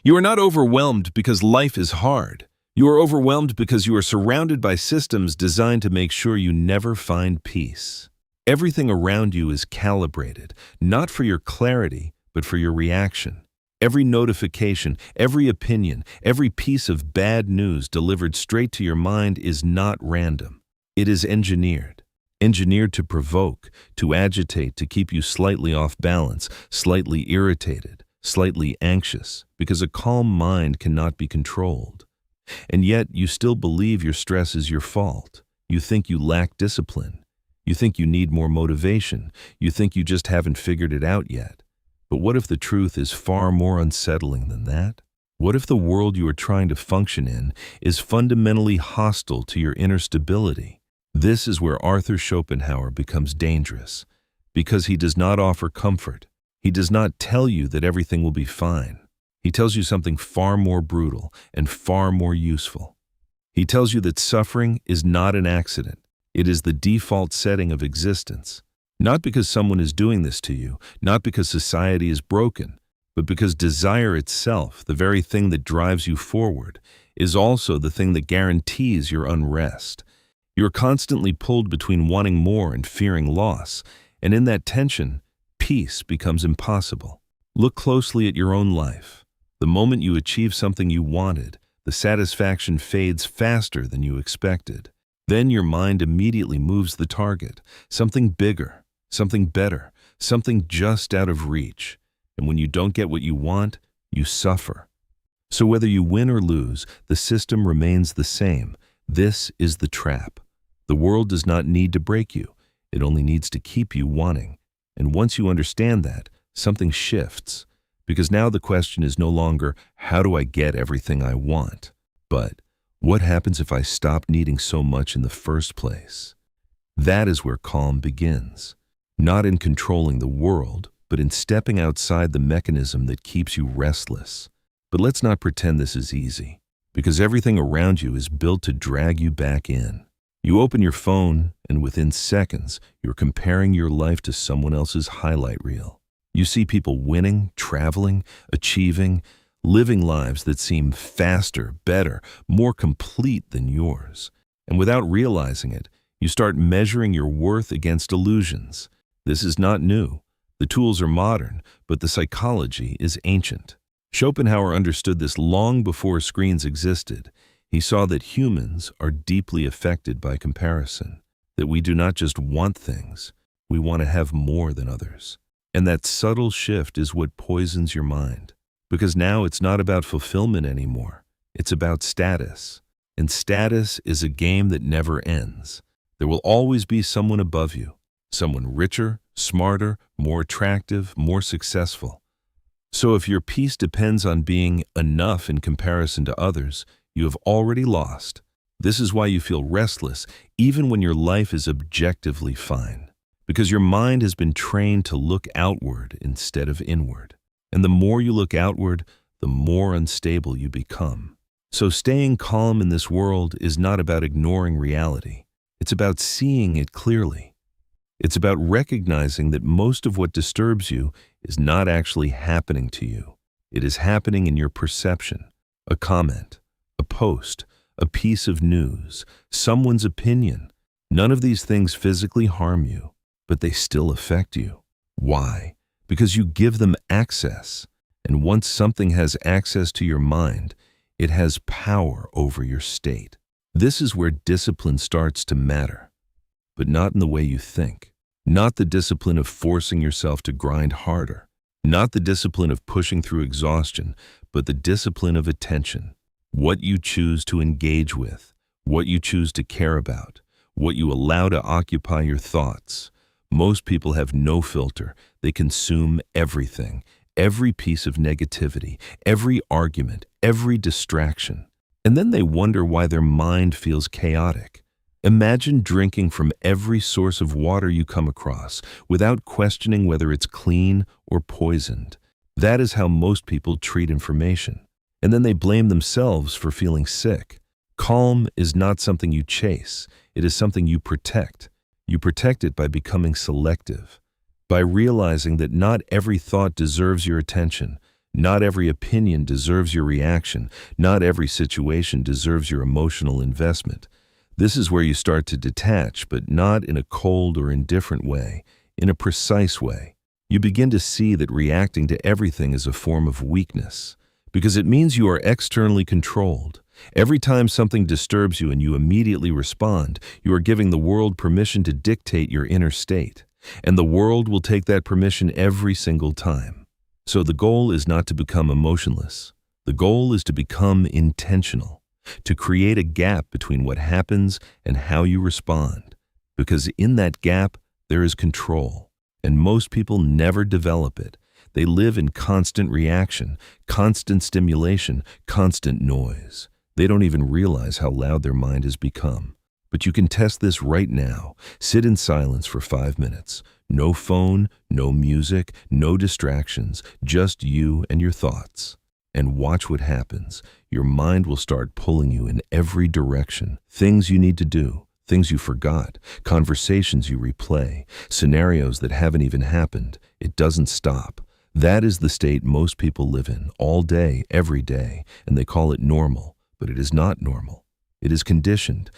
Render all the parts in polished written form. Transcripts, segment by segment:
You are not overwhelmed because life is hard. You are overwhelmed because you are surrounded by systems designed to make sure you never find peace. Everything around you is calibrated, not for your clarity, but for your reaction. Every notification, every opinion, every piece of bad news delivered straight to your mind is not random. It is engineered. Engineered to provoke, to agitate, to keep you slightly off balance, slightly irritated, slightly anxious, because a calm mind cannot be controlled. And yet, you still believe your stress is your fault. You think you lack discipline. You think you need more motivation. You think you just haven't figured it out yet. But what if the truth is far more unsettling than that? What if the world you are trying to function in is fundamentally hostile to your inner stability? This is where Arthur Schopenhauer becomes dangerous, because he does not offer comfort. He does not tell you that everything will be fine. He tells you something far more brutal and far more useful. He tells you that suffering is not an accident. It is the default setting of existence. Not because someone is doing this to you, not because society is broken, but because desire itself, the very thing that drives you forward, is also the thing that guarantees your unrest. You are constantly pulled between wanting more and fearing loss, and in that tension, peace becomes impossible. Look closely at your own life. The moment you achieve something you wanted, the satisfaction fades faster than you expected. Then your mind immediately moves the target, something bigger, something better, something just out of reach. And when you don't get what you want, you suffer. So whether you win or lose, the system remains the same. This is the trap. The world does not need to break you. It only needs to keep you wanting. And once you understand that, something shifts. Because now the question is no longer, how do I get everything I want? But, what happens if I stop needing so much in the first place? That is where calm begins. Not in controlling the world, but in stepping outside the mechanism that keeps you restless. But let's not pretend this is easy, because everything around you is built to drag you back in. You open your phone, and within seconds, you're comparing your life to someone else's highlight reel. You see people winning, traveling, achieving, living lives that seem faster, better, more complete than yours. And without realizing it, you start measuring your worth against illusions. This is not new. The tools are modern, but the psychology is ancient. Schopenhauer understood this long before screens existed. He saw that humans are deeply affected by comparison, that we do not just want things, we want to have more than others. And that subtle shift is what poisons your mind. Because now it's not about fulfillment anymore. It's about status. And status is a game that never ends. There will always be someone above you, someone richer, smarter, more attractive, more successful. So if your peace depends on being enough in comparison to others, you have already lost. This is why you feel restless, even when your life is objectively fine. Because your mind has been trained to look outward instead of inward. And the more you look outward, the more unstable you become. So staying calm in this world is not about ignoring reality. It's about seeing it clearly. It's about recognizing that most of what disturbs you is not actually happening to you. It is happening in your perception. A comment, a post, a piece of news, someone's opinion. None of these things physically harm you, but they still affect you. Why? Because you give them access. And once something has access to your mind, it has power over your state. This is where discipline starts to matter, but not in the way you think. Not the discipline of forcing yourself to grind harder. Not the discipline of pushing through exhaustion, but the discipline of attention. What you choose to engage with, what you choose to care about, what you allow to occupy your thoughts. Most people have no filter. They consume everything, every piece of negativity, every argument, every distraction. And then they wonder why their mind feels chaotic. Imagine drinking from every source of water you come across without questioning whether it's clean or poisoned. That is how most people treat information. And then they blame themselves for feeling sick. Calm is not something you chase. It is something you protect. You protect it by becoming selective, by realizing that not every thought deserves your attention, Not every opinion deserves your reaction. Not every situation deserves your emotional investment. This is where you start to detach, but not in a cold or indifferent way, in a precise way. You begin to see that reacting to everything is a form of weakness, because it means you are externally controlled. Every time something disturbs you and you immediately respond, you are giving the world permission to dictate your inner state. And the world will take that permission every single time. So the goal is not to become emotionless. The goal is to become intentional, to create a gap between what happens and how you respond. Because in that gap, there is control. And most people never develop it. They live in constant reaction, constant stimulation, constant noise. They don't even realize how loud their mind has become. But you can test this right now. Sit in silence for 5 minutes. No phone, no music, no distractions, just you and your thoughts. And watch what happens. Your mind will start pulling you in every direction. Things you need to do, things you forgot, conversations you replay, scenarios that haven't even happened. It doesn't stop. That is the state most people live in, all day, every day, and they call it normal. But it is not normal. It is conditioned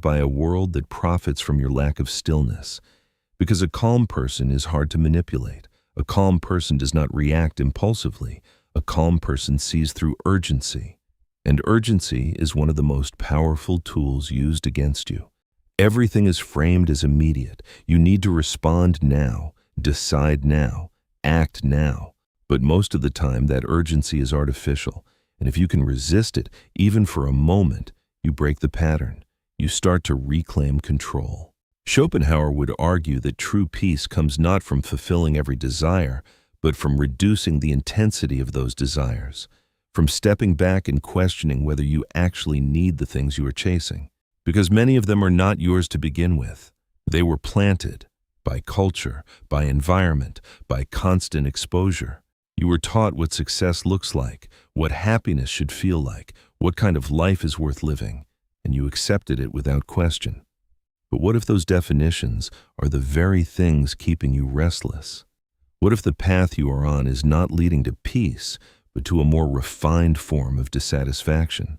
by a world that profits from your lack of stillness. Because a calm person is hard to manipulate. A calm person does not react impulsively. A calm person sees through urgency. And urgency is one of the most powerful tools used against you. Everything is framed as immediate. You need to respond now, decide now, act now. But most of the time, that urgency is artificial. And if you can resist it, even for a moment, you break the pattern. You start to reclaim control. Schopenhauer would argue that true peace comes not from fulfilling every desire, but from reducing the intensity of those desires, from stepping back and questioning whether you actually need the things you are chasing. Because many of them are not yours to begin with. They were planted by culture, by environment, by constant exposure. You were taught what success looks like, what happiness should feel like, what kind of life is worth living, and you accepted it without question. But what if those definitions are the very things keeping you restless? What if the path you are on is not leading to peace, but to a more refined form of dissatisfaction?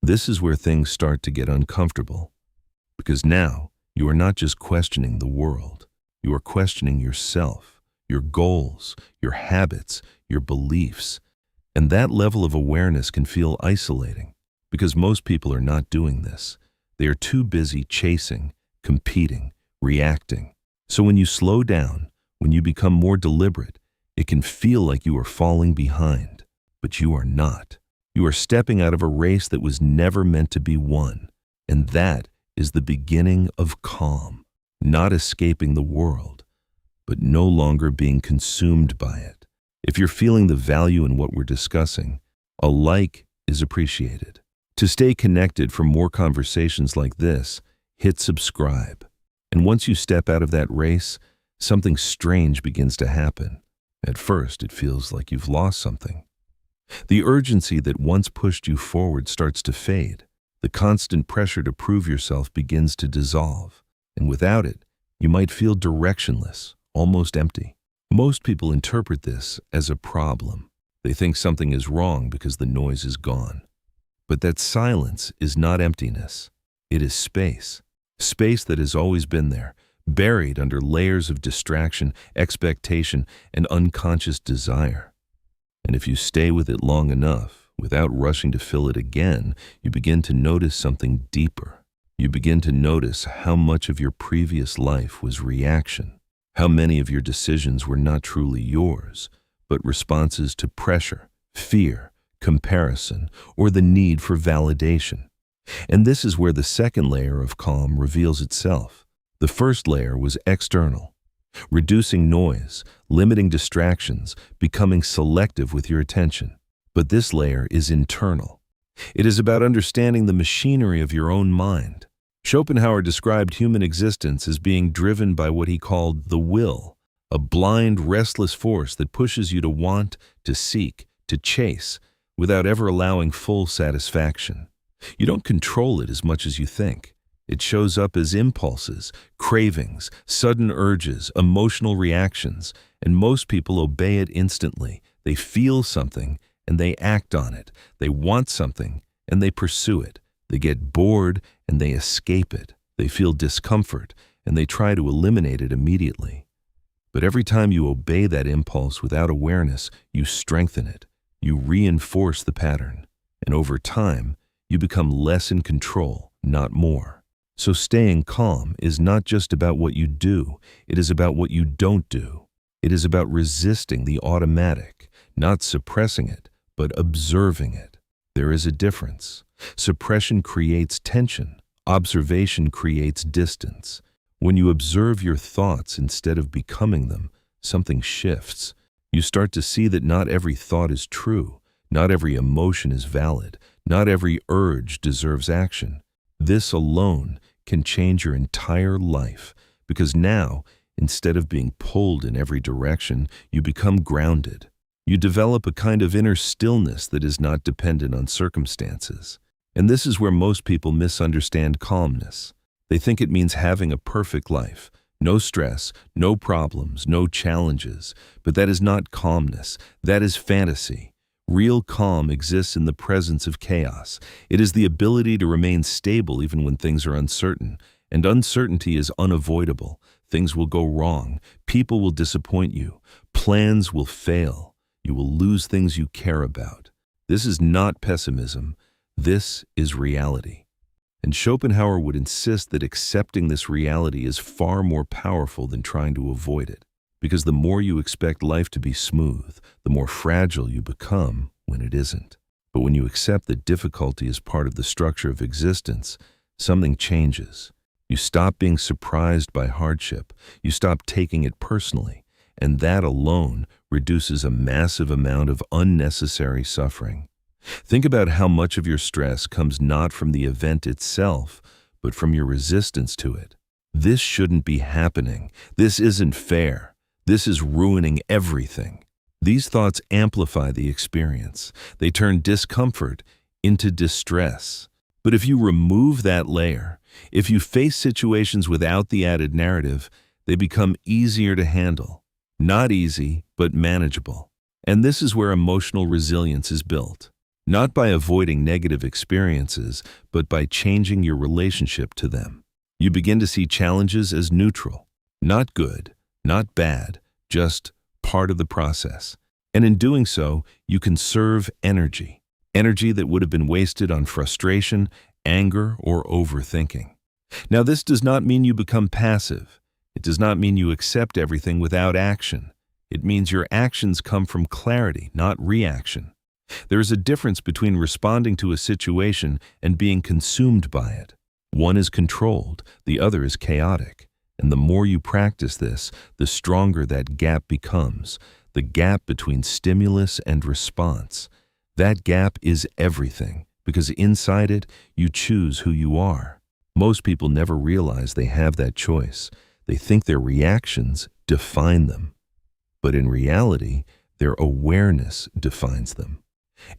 This is where things start to get uncomfortable, because now you are not just questioning the world, you are questioning yourself, your goals, your habits, your beliefs. And that level of awareness can feel isolating, because most people are not doing this. They are too busy chasing, competing, reacting. So when you slow down, when you become more deliberate, it can feel like you are falling behind. But you are not. You are stepping out of a race that was never meant to be won. And that is the beginning of calm. Not escaping the world, but no longer being consumed by it. If you're feeling the value in what we're discussing, a like is appreciated. To stay connected for more conversations like this, hit subscribe. And once you step out of that race, something strange begins to happen. At first, it feels like you've lost something. The urgency that once pushed you forward starts to fade. The constant pressure to prove yourself begins to dissolve. And without it, you might feel directionless, almost empty. Most people interpret this as a problem. They think something is wrong because the noise is gone. But that silence is not emptiness. It is space. Space that has always been there, buried under layers of distraction, expectation, and unconscious desire. And if you stay with it long enough, without rushing to fill it again, you begin to notice something deeper. You begin to notice how much of your previous life was reaction, how many of your decisions were not truly yours, but responses to pressure, fear, comparison, or the need for validation. And this is where the second layer of calm reveals itself. The first layer was external, reducing noise, limiting distractions, becoming selective with your attention. But this layer is internal. It is about understanding the machinery of your own mind. Schopenhauer described human existence as being driven by what he called the will, a blind, restless force that pushes you to want, to seek, to chase, without ever allowing full satisfaction. You don't control it as much as you think. It shows up as impulses, cravings, sudden urges, emotional reactions, and most people obey it instantly. They feel something and they act on it. They want something and they pursue it. They get bored and they escape it. They feel discomfort and they try to eliminate it immediately. But every time you obey that impulse without awareness, you strengthen it. You reinforce the pattern. And over time, you become less in control, not more. So staying calm is not just about what you do, it is about what you don't do. It is about resisting the automatic, not suppressing it, but observing it. There is a difference. Suppression creates tension. Observation creates distance. When you observe your thoughts instead of becoming them, something shifts. You start to see that not every thought is true, not every emotion is valid, not every urge deserves action. This alone can change your entire life, because now, instead of being pulled in every direction, you become grounded. You develop a kind of inner stillness that is not dependent on circumstances. And this is where most people misunderstand calmness. They think it means having a perfect life, no stress, no problems, no challenges. But that is not calmness. That is fantasy. Real calm exists in the presence of chaos. It is the ability to remain stable even when things are uncertain. And uncertainty is unavoidable. Things will go wrong. People will disappoint you. Plans will fail. You will lose things you care about. This is not pessimism. This is reality. And Schopenhauer would insist that accepting this reality is far more powerful than trying to avoid it. Because the more you expect life to be smooth, the more fragile you become when it isn't. But when you accept that difficulty is part of the structure of existence, something changes. You stop being surprised by hardship. You stop taking it personally. And that alone reduces a massive amount of unnecessary suffering. Think about how much of your stress comes not from the event itself, but from your resistance to it. This shouldn't be happening. This isn't fair. This is ruining everything. These thoughts amplify the experience. They turn discomfort into distress. But if you remove that layer, if you face situations without the added narrative, they become easier to handle. Not easy, but manageable. And this is where emotional resilience is built. Not by avoiding negative experiences, but by changing your relationship to them. You begin to see challenges as neutral, not good, not bad, just part of the process. And in doing so, you conserve energy. Energy that would have been wasted on frustration, anger, or overthinking. Now, this does not mean you become passive. It does not mean you accept everything without action. It means your actions come from clarity, not reaction. There is a difference between responding to a situation and being consumed by it. One is controlled, the other is chaotic. And the more you practice this, the stronger that gap becomes, the gap between stimulus and response. That gap is everything, because inside it, you choose who you are. Most people never realize they have that choice. They think their reactions define them. But in reality, their awareness defines them.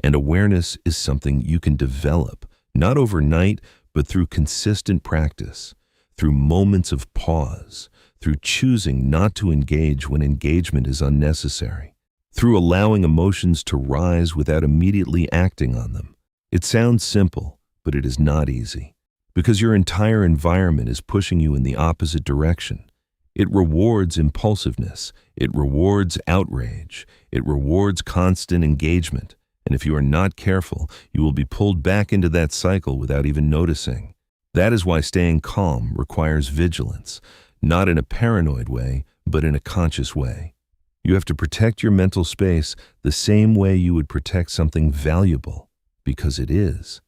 And awareness is something you can develop, not overnight, but through consistent practice, through moments of pause, through choosing not to engage when engagement is unnecessary, through allowing emotions to rise without immediately acting on them. It sounds simple, but it is not easy, because your entire environment is pushing you in the opposite direction. It rewards impulsiveness, it rewards outrage, it rewards constant engagement. And if you are not careful, you will be pulled back into that cycle without even noticing. That is why staying calm requires vigilance, not in a paranoid way, but in a conscious way. You have to protect your mental space the same way you would protect something valuable, because it is.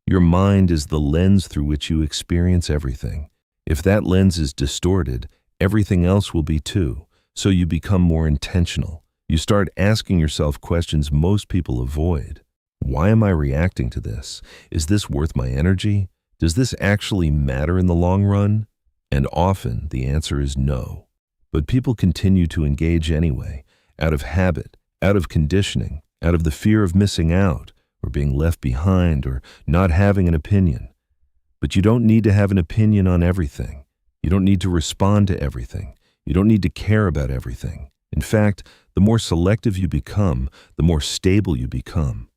Your mind is the lens through which you experience everything. If that lens is distorted, everything else will be too, so you become more intentional. You start asking yourself questions most people avoid. Why am I reacting to this? Is this worth my energy? Does this actually matter in the long run? And often the answer is no. But people continue to engage anyway, out of habit, out of conditioning, out of the fear of missing out, or being left behind, or not having an opinion. But you don't need to have an opinion on everything. You don't need to respond to everything. You don't need to care about everything. In fact, The more selective you become, the more stable you become.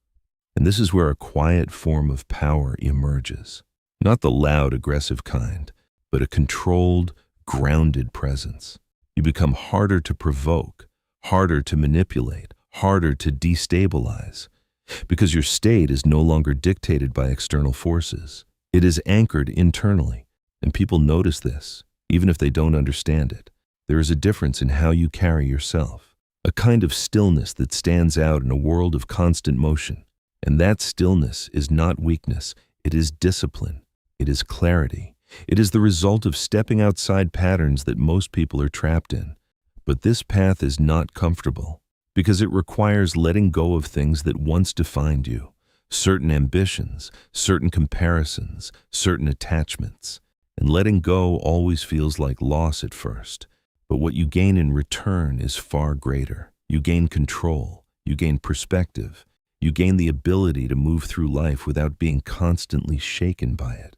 And this is where a quiet form of power emerges. Not the loud, aggressive kind, but a controlled, grounded presence. You become harder to provoke, harder to manipulate, harder to destabilize, because your state is no longer dictated by external forces. It is anchored internally, and people notice this, even if they don't understand it. There is a difference in how you carry yourself, a kind of stillness that stands out in a world of constant motion. And that stillness is not weakness, it is discipline, it is clarity. It is the result of stepping outside patterns that most people are trapped in. But this path is not comfortable, because it requires letting go of things that once defined you, certain ambitions, certain comparisons, certain attachments. And letting go always feels like loss at first. But what you gain in return is far greater. You gain control, you gain perspective, you gain the ability to move through life without being constantly shaken by it.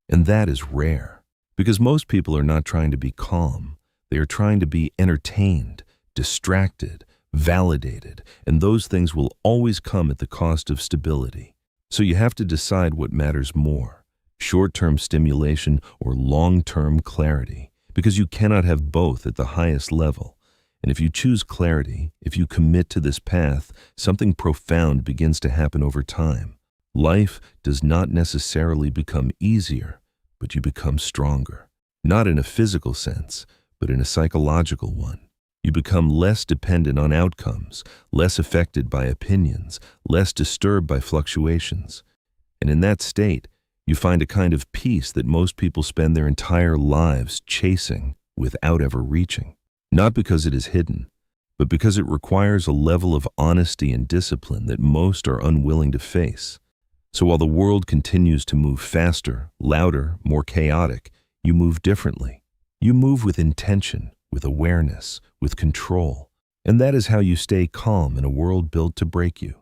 And that is rare, because most people are not trying to be calm. They are trying to be entertained, distracted, validated, and those things will always come at the cost of stability. So you have to decide what matters more, short-term stimulation or long-term clarity, because you cannot have both at the highest level. And if you choose clarity, if you commit to this path, something profound begins to happen over time. Life does not necessarily become easier, but you become stronger. Not in a physical sense, but in a psychological one. You become less dependent on outcomes, less affected by opinions, less disturbed by fluctuations. And in that state, you find a kind of peace that most people spend their entire lives chasing without ever reaching. Not because it is hidden, but because it requires a level of honesty and discipline that most are unwilling to face. So while the world continues to move faster, louder, more chaotic, you move differently. You move with intention, with awareness, with control. And that is how you stay calm in a world built to break you.